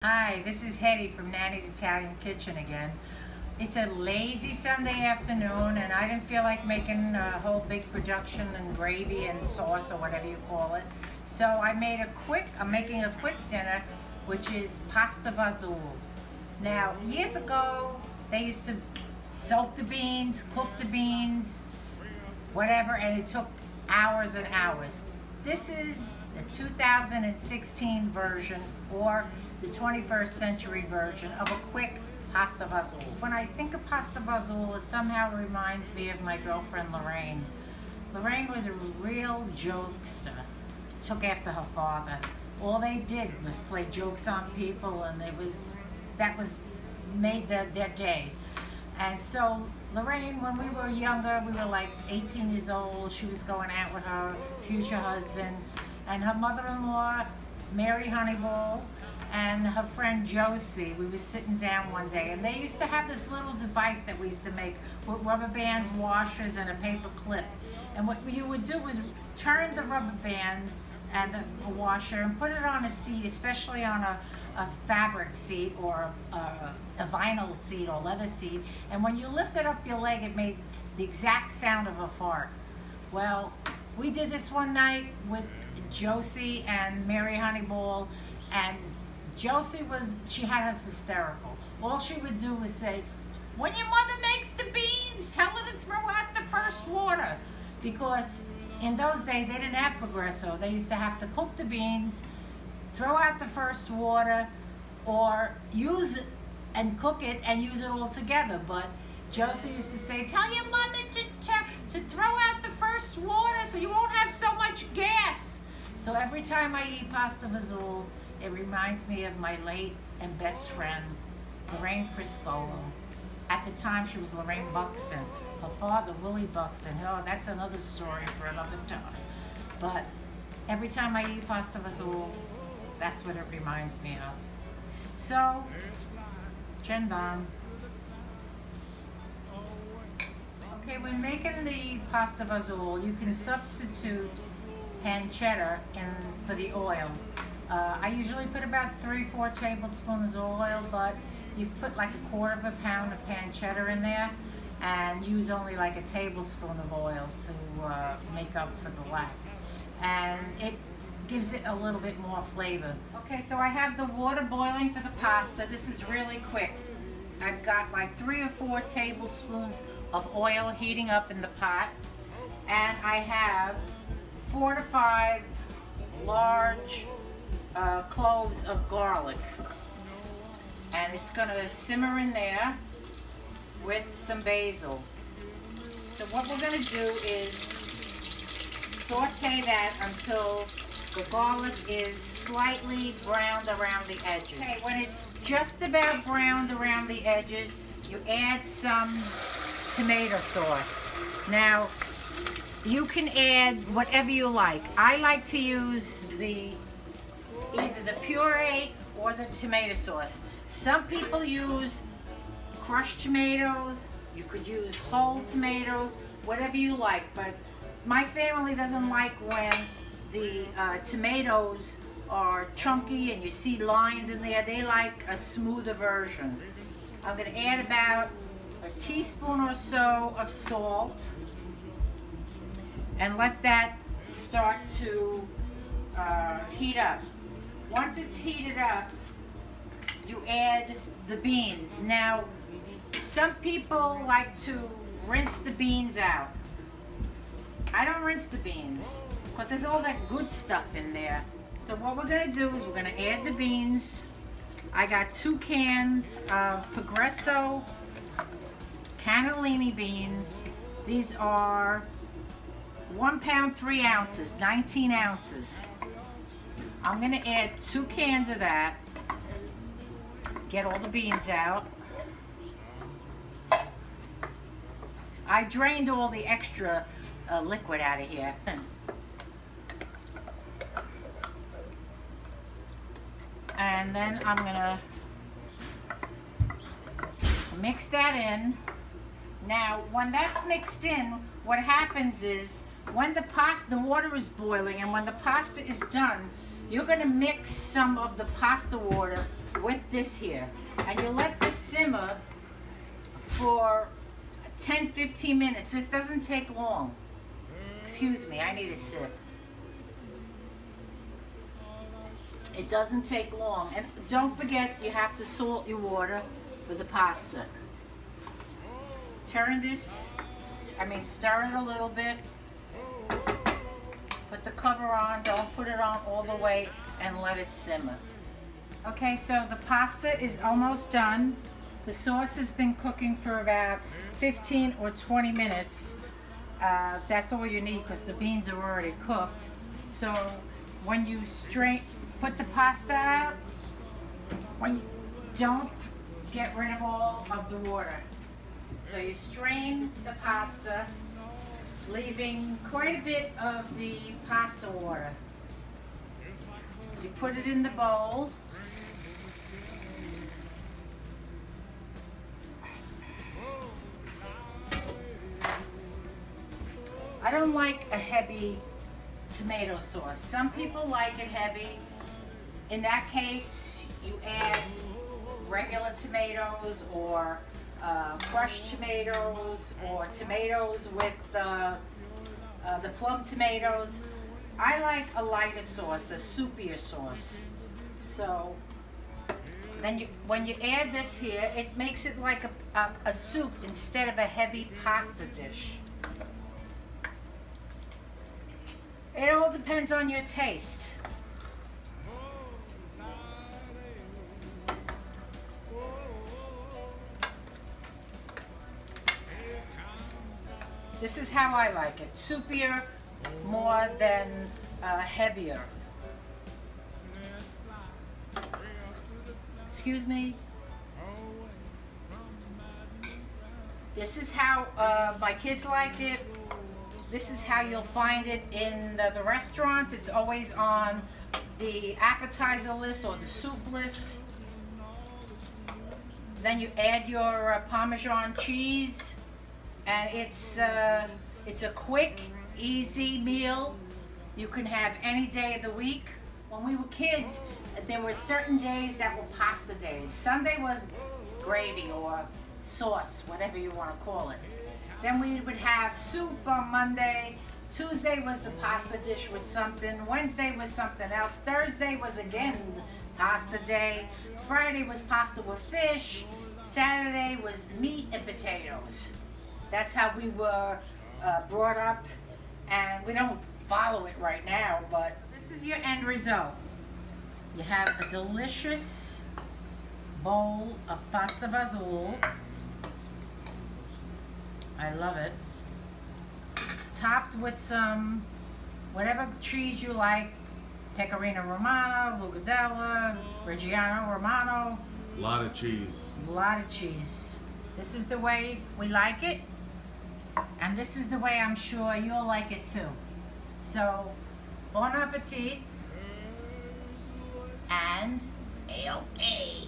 Hi, this is Hedy from Nanny's Italian Kitchen again. It's a lazy Sunday afternoon and I didn't feel like making a whole big production and gravy and sauce or whatever you call it. So I'm making a quick dinner, which is pasta fagioli. Now, years ago, they used to soak the beans, cook the beans, whatever, and it took hours and hours. This is the 2016 version, or the 21st century version of a quick pasta fagioli. When I think of pasta fagioli, it somehow reminds me of my girlfriend Lorraine. Lorraine was a real jokester. She took after her father. All they did was play jokes on people, and that made their day. And so Lorraine, when we were younger, we were like 18 years old. She was going out with her future husband, and her mother-in-law, Mary Honeyball, and her friend Josie. We were sitting down one day, and they used to have this little device that we used to make with rubber bands, washers, and a paper clip. And what you would do was turn the rubber band and the washer and put it on a seat, especially on a fabric seat or a vinyl seat or leather seat. And when you lifted up your leg, it made the exact sound of a fart. Well, we did this one night with Josie and Mary Honeyball, and Josie she had us hysterical. All she would do was say, "When your mother makes the beans, tell her to throw out the first water." Because in those days, they didn't have Progresso. They used to have to cook the beans, throw out the first water, or use it and cook it and use it all together. But Josie used to say, "Tell your mother to throw out the first water so you won't have so much gas." So every time I eat pasta fagioli, it reminds me of my late and best friend, Lorraine Priscolo. At the time, she was Lorraine Buxton. Her father, Willie Buxton. Oh, that's another story for another time. But every time I eat pasta fagioli, that's what it reminds me of. So, Gendam. Okay, when making the pasta fagioli, you can substitute pancetta for the oil. I usually put about 3-4 tablespoons of oil, but you put like 1/4 pound of pancetta in there and use only like a tablespoon of oil to make up for the lack. And it gives it a little bit more flavor. Okay, so I have the water boiling for the pasta. This is really quick. I've got like 3 or 4 tablespoons of oil heating up in the pot, and I have 4 to 5 large cloves of garlic, and it's going to simmer in there with some basil. So what we're going to do is saute that until the garlic is slightly browned around the edges. Okay, when it's just about browned around the edges, you add some tomato sauce. Now, you can add whatever you like. I like to use either the puree or the tomato sauce. Some people use crushed tomatoes. You could use whole tomatoes, whatever you like. But my family doesn't like when the tomatoes are chunky and you see lines in there. They like a smoother version. I'm going to add about a teaspoon or so of salt and let that start to heat up. Once it's heated up, you add the beans. Now, some people like to rinse the beans out. I don't rinse the beans because there's all that good stuff in there. So what we're going to do is we're going to add the beans. I got 2 cans of Progresso Cannellini Beans. These are 1 pound 3 ounces, 19 ounces. I'm going to add 2 cans of that. Get all the beans out. I drained all the extra liquid out of here. And then I'm going to mix that in. Now, when that's mixed in, what happens is when the water is boiling and when the pasta is done, you're going to mix some of the pasta water with this here. And you let this simmer for 10-15 minutes. This doesn't take long. Excuse me, I need a sip. It doesn't take long. And don't forget, you have to salt your water for the pasta. Turn this, stir it a little bit. Put the cover on, don't put it on all the way, and let it simmer. Okay, so the pasta is almost done. The sauce has been cooking for about 15 or 20 minutes. That's all you need because the beans are already cooked. So when you put the pasta out, don't get rid of all of the water. So you strain the pasta, leaving quite a bit of the pasta water. You put it in the bowl. I don't like a heavy tomato sauce. Some people like it heavy. In that case, you add regular tomatoes or crushed tomatoes or tomatoes with the plum tomatoes. I like a lighter sauce, a soupier sauce. So then when you add this here, it makes it like a soup instead of a heavy pasta dish. It all depends on your taste. This is how I like it. Soupier more than heavier. Excuse me. This is how my kids like it. This is how you'll find it in the restaurants. It's always on the appetizer list or the soup list. Then you add your Parmesan cheese, and it's a quick, easy meal you can have any day of the week. When we were kids, there were certain days that were pasta days. Sunday was gravy or sauce, whatever you want to call it. Then we would have soup on Monday. Tuesday was a pasta dish with something. Wednesday was something else. Thursday was again pasta day. Friday was pasta with fish. Saturday was meat and potatoes. That's how we were brought up, and we don't follow it right now, but this is your end result. You have a delicious bowl of pasta basil. I love it. Topped with some whatever cheese you like. Pecorino Romano, Locatelli, Reggiano Romano. A lot of cheese. A lot of cheese. This is the way we like it. And this is the way I'm sure you'll like it too. So, bon appetit. And a-okay.